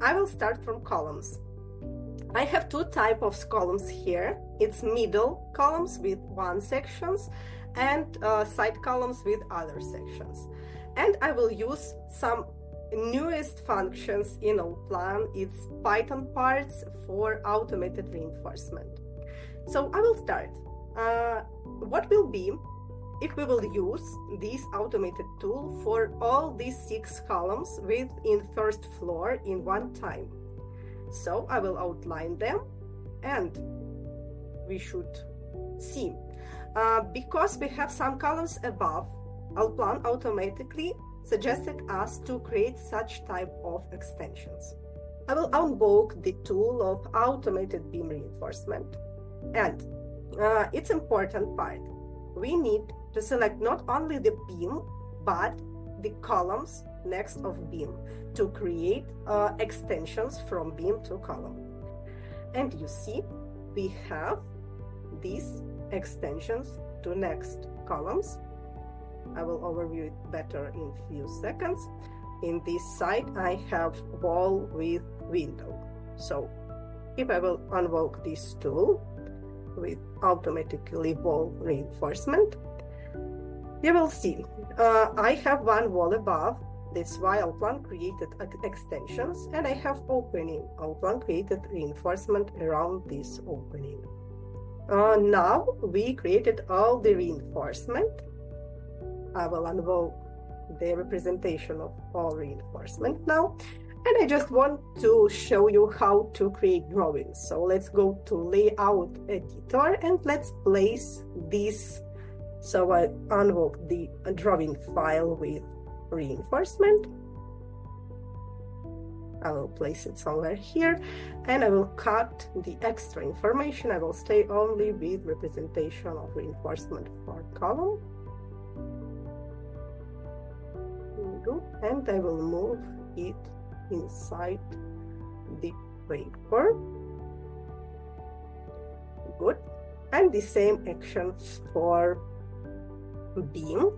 I will start from columns. I have two types of columns here. It's middle columns with one sections and side columns with other sections. And I will use some newest functions in Allplan. It's Python parts for automated reinforcement. So I will start. What will be if we will use this automated tool for all these 6 columns within first floor in one time? So I will outline them and we should see. Because we have some columns above, Allplan automatically suggested us to create such type of extensions. I will invoke the tool of automated beam reinforcement. And it's important part. We need to select not only the beam, but the columns next of beam to create extensions from beam to column. And you see, we have these extensions to next columns. I will overview it better in a few seconds. In this side, I have wall with window. So if I will invoke this tool with automatically wall reinforcement, you will see I have one wall above. That's why Allplan created extensions, and I have opening. Allplan created reinforcement around this opening. Now we created all the reinforcement. I will invoke the representation of all reinforcement now. And I just want to show you how to create drawings. So let's go to Layout Editor and let's place this. So I invoke the drawing file with reinforcement. I will place it somewhere here and I will cut the extra information. I will stay only with representation of reinforcement for column. Good. And I will move it inside the paper. Good. And the same actions for beam.